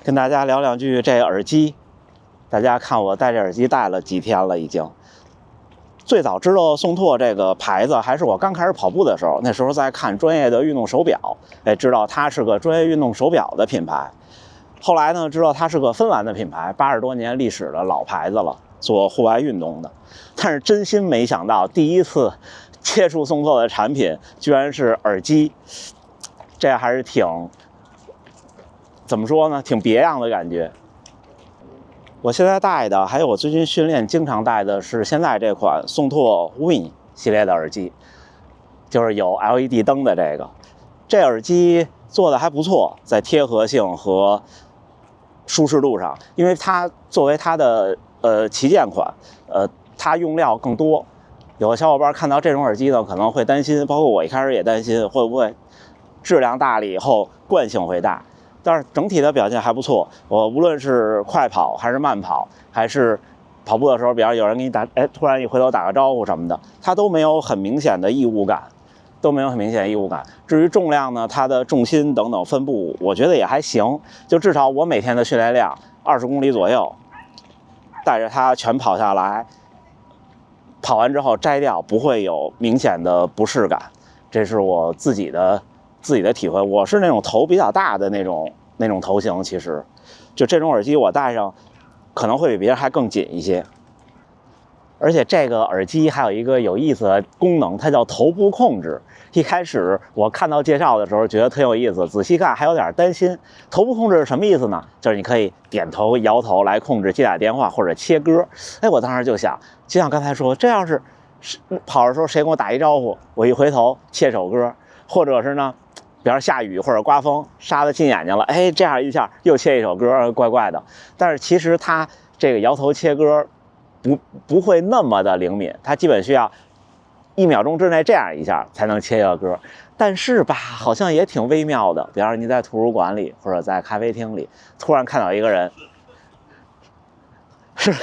跟大家聊两句这耳机。大家看我戴这耳机戴了几天了，已经。最早知道宋拓这个牌子，还是我刚开始跑步的时候，那时候在看专业的运动手表，知道它是个专业运动手表的品牌。后来呢，知道它是个芬兰的品牌，80多年历史的老牌子了，做户外运动的。但是真心没想到，第一次接触宋拓的产品，居然是耳机，这还是怎么说呢，挺别样的感觉。我现在戴的，还有我最近训练经常戴的是现在这款宋拓 Win 系列的耳机，就是有 LED 灯的这个。这耳机做的还不错，在贴合性和舒适度上，因为它作为它的旗舰款，它用料更多。有的小伙伴看到这种耳机呢，可能会担心，包括我一开始也担心，会不会质量大了以后惯性会大。但是整体的表现还不错，我无论是快跑还是慢跑，还是跑步的时候，比方有人给你突然一回头打个招呼什么的，它都没有很明显的异物感，至于重量呢，它的重心等等分布，我觉得也还行，就至少我每天的训练量20公里左右，带着它全跑下来，跑完之后摘掉不会有明显的不适感，这是我自己的体会。我是那种头比较大的那种头型，其实就这种耳机我戴上可能会比别人还更紧一些。而且这个耳机还有一个有意思的功能，它叫头部控制。一开始我看到介绍的时候觉得特有意思，仔细看还有点担心。头部控制是什么意思呢？就是你可以点头摇头来控制接打电话或者切歌。我当时就想，就像刚才说，这要是跑的时候谁跟我打一招呼，我一回头切首歌，或者是呢比方下雨或者刮风，沙子进眼睛了，这样一下又切一首歌，怪怪的。但是其实它这个摇头切歌不会那么的灵敏，它基本需要1秒钟之内这样一下才能切个歌。但是吧，好像也挺微妙的。比方说你在图书馆里或者在咖啡厅里，突然看到一个人，是。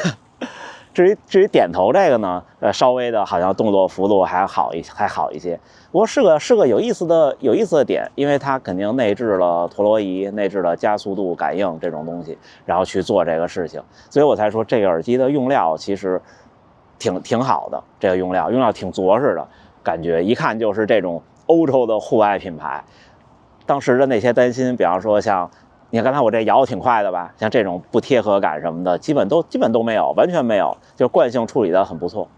至于点头这个呢，稍微的好像动作幅度还好一些。不过是个有意思的点，因为它肯定内置了陀螺仪，内置了加速度感应这种东西，然后去做这个事情，所以我才说这个耳机的用料其实挺好的，这个用料挺着实的，感觉一看就是这种欧洲的户外品牌。当时的那些担心，比方说像。你看刚才我这摇的挺快的吧，像这种不贴合感什么的，基本都没有，完全没有，就惯性处理的很不错。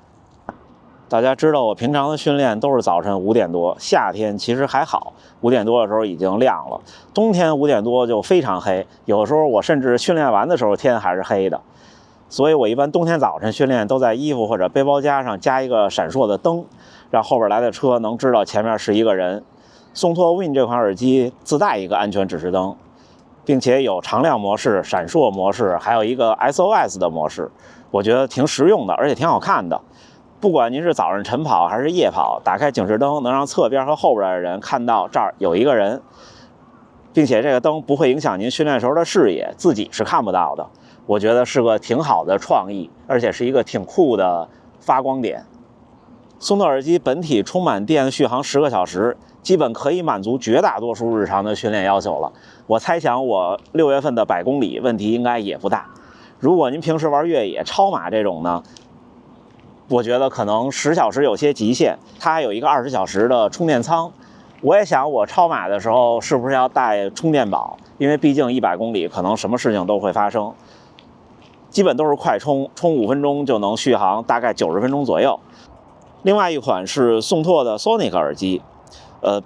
大家知道我平常的训练都是早晨5点多，夏天其实还好，5点多的时候已经亮了，冬天5点多就非常黑，有的时候我甚至训练完的时候天还是黑的。所以我一般冬天早晨训练都在衣服或者背包夹上加一个闪烁的灯，让后边来的车能知道前面是一个人。宋拓 Win 这款耳机自带一个安全指示灯，并且有常亮模式、闪烁模式，还有一个 SOS 的模式，我觉得挺实用的，而且挺好看的。不管您是早上晨跑还是夜跑，打开警示灯能让侧边和后边的人看到这儿有一个人，并且这个灯不会影响您训练时候的视野，自己是看不到的。我觉得是个挺好的创意，而且是一个挺酷的发光点。宋拓耳机本体充满电续航10个小时，基本可以满足绝大多数日常的训练要求了。我猜想我6月份的100公里问题应该也不大。如果您平时玩越野、超马这种呢，我觉得可能10小时有些极限。它还有一个20小时的充电仓。我也想我超马的时候是不是要带充电宝，因为毕竟100公里可能什么事情都会发生。基本都是快充，充5分钟就能续航，大概90分钟左右。另外一款是宋拓的 Sonic 耳机，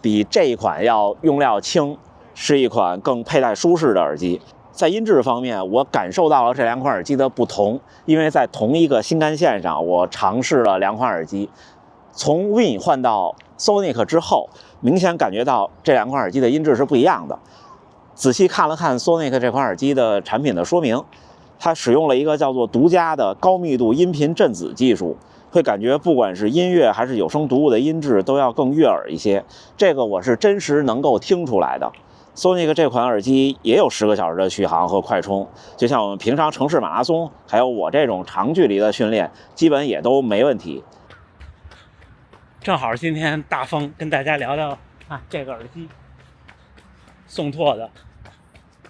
比这一款要用料轻，是一款更佩戴舒适的耳机。在音质方面，我感受到了这2款耳机的不同，因为在同一个新干线上，我尝试了2款耳机，从 Win 换到 Sonic 之后，明显感觉到这2款耳机的音质是不一样的。仔细看了看 Sonic 这款耳机的产品的说明，它使用了一个叫做独家的高密度音频振子技术，会感觉不管是音乐还是有声读物的音质都要更悦耳一些，这个我是真实能够听出来的。Sonic 这款耳机也有10个小时的续航和快充，就像我们平常城市马拉松，还有我这种长距离的训练，基本也都没问题。正好今天大风，跟大家聊聊这个耳机，宋拓的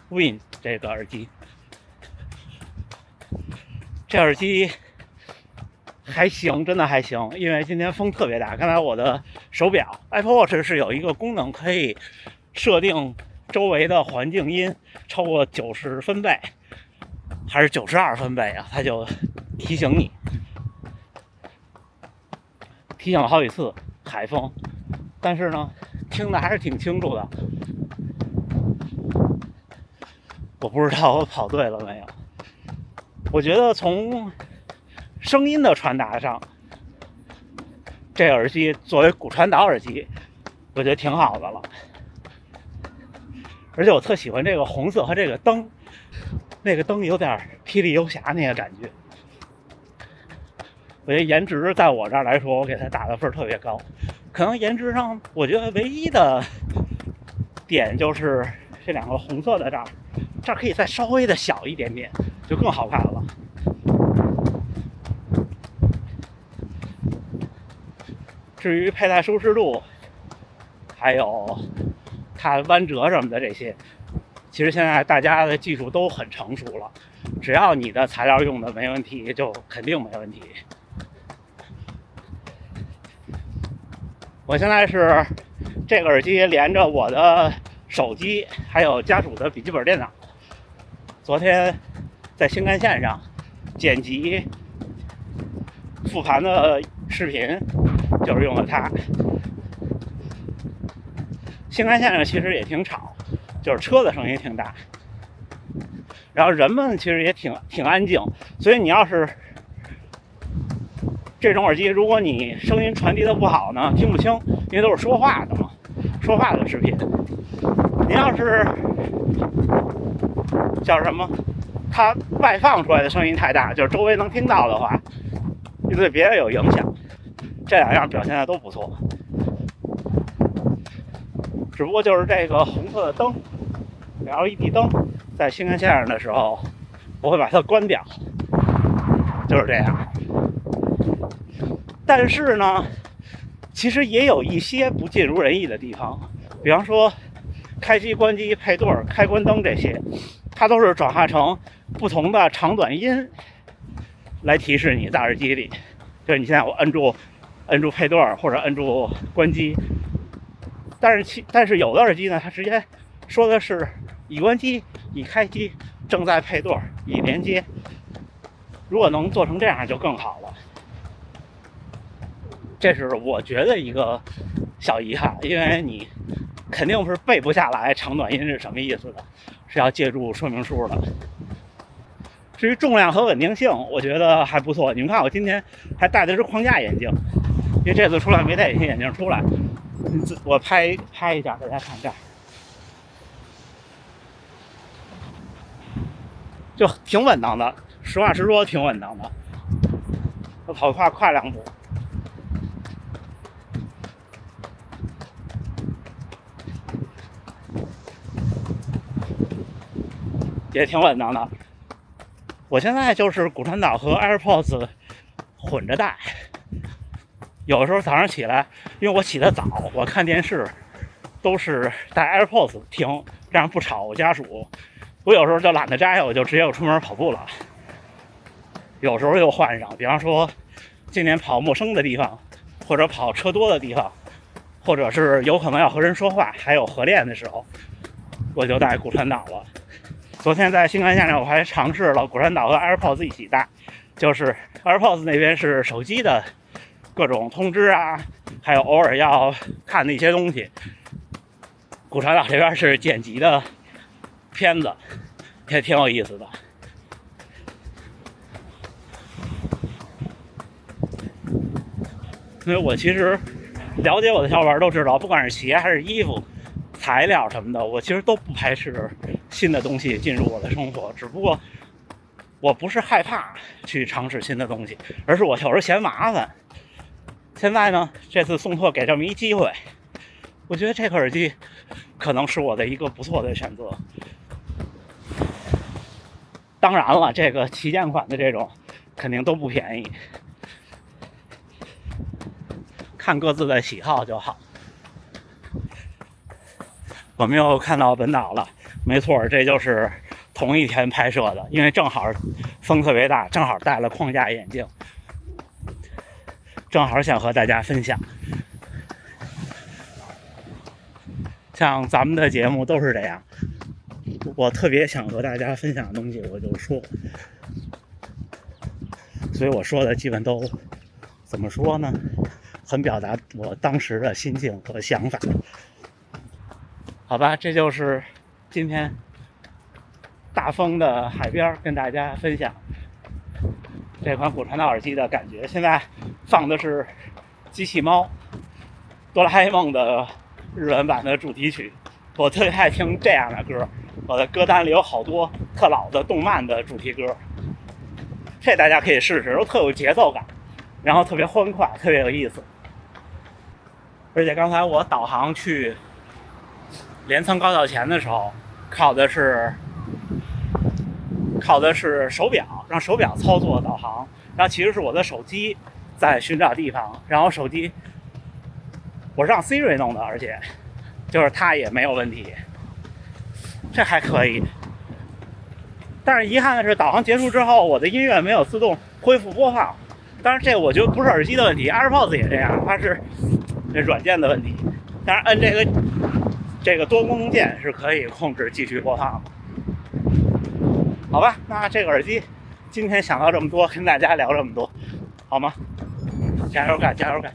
Win 这个耳机，这耳机还行，真的还行，因为今天风特别大。刚才我的手表 Apple Watch 是有一个功能可以设定周围的环境音超过90分贝还是92分贝啊，它就提醒你，提醒了好几次海风，但是呢听的还是挺清楚的。我不知道我跑对了没有。我觉得从声音的传达上，这耳机作为骨传导耳机，我觉得挺好的了。而且我特喜欢这个红色和这个灯，那个灯有点霹雳游侠那个感觉。我觉得颜值在我这儿来说，我给它打的分特别高。可能颜值上，我觉得唯一的点就是这两个红色的这儿可以再稍微的小一点点，就更好看了。至于佩戴舒适度，还有它弯折什么的这些，其实现在大家的技术都很成熟了，只要你的材料用的没问题，就肯定没问题。我现在是这个耳机连着我的手机，还有家属的笔记本电脑。昨天在新干线上剪辑复盘的视频，就是用了它。新干线上其实也挺吵，就是车的声音挺大，然后人们其实也挺安静，所以你要是这种耳机，如果你声音传递的不好呢，听不清，因为都是说话的嘛，说话的视频。你要是叫什么，它外放出来的声音太大，就是周围能听到的话，就对别人有影响。这两样表现的都不错，只不过就是这个红色的灯 ，LED 灯，在新干线上的时候，我会把它关掉，就是这样。但是呢，其实也有一些不尽如人意的地方，比方说开机、关机、配对、开关灯这些，它都是转化成不同的长短音来提示你在耳机里。就是你现在我摁住配对或者摁住关机，但是有的耳机呢，它直接说的是已关机、已开机、正在配对、已连接。如果能做成这样就更好了。这是我觉得一个小遗憾，因为你肯定是背不下来长短音是什么意思的，是要借助说明书的。至于重量和稳定性，我觉得还不错。你们看，我今天还戴的是框架眼镜，因为这次出来没戴隐形眼镜出来。我拍一下，大家看这儿，就挺稳当的。实话实说，挺稳当的。我跑快2步。也挺稳当的。我现在就是骨传导和 AirPods 混着戴，有的时候早上起来，因为我起得早，我看电视都是戴 AirPods 听，这样不吵我家属。我有时候就懒得摘，我就直接出门跑步了。有时候又换上，比方说今年跑陌生的地方，或者跑车多的地方，或者是有可能要和人说话，还有合练的时候，我就戴骨传导了。昨天在新干线上我还尝试了骨传导和 AirPods 一起戴，就是 AirPods 那边是手机的各种通知啊，还有偶尔要看的一些东西，骨传导这边是剪辑的片子，也挺有意思的。因为我其实了解我的小伙伴都知道，不管是鞋还是衣服材料什么的，我其实都不排斥新的东西进入我的生活，只不过我不是害怕去尝试新的东西，而是我有时候嫌麻烦。现在呢，这次送货给这么一机会，我觉得这个耳机可能是我的一个不错的选择。当然了，这个旗舰款的这种肯定都不便宜，看各自的喜好就好。我们又看到本岛了，没错，这就是同一天拍摄的，因为正好风特别大，正好戴了框架眼镜，正好想和大家分享。像咱们的节目都是这样，我特别想和大家分享的东西我就说，所以我说的基本都怎么说呢？很表达我当时的心境和想法。好吧，这就是今天大风的海边跟大家分享这款骨传导耳机的感觉。现在放的是机器猫哆啦 A 梦的日文版的主题曲，我特别爱听这样的歌，我的歌单里有好多特老的动漫的主题歌，这大家可以试试，都特有节奏感，然后特别欢快，特别有意思。而且刚才我导航去镰仓高校前的时候，靠的是手表，让手表操作导航，然后其实是我的手机在寻找地方，然后手机我让 Siri 弄的，而且就是它也没有问题，这还可以。但是遗憾的是，导航结束之后，我的音乐没有自动恢复播放。当然，这我觉得不是耳机的问题 ，AirPods 也这样，它是这软件的问题。当然，摁这个多功能键是可以控制继续播放的。好吧，那这个耳机今天想到这么多，跟大家聊这么多，好吗？加油干，加油干！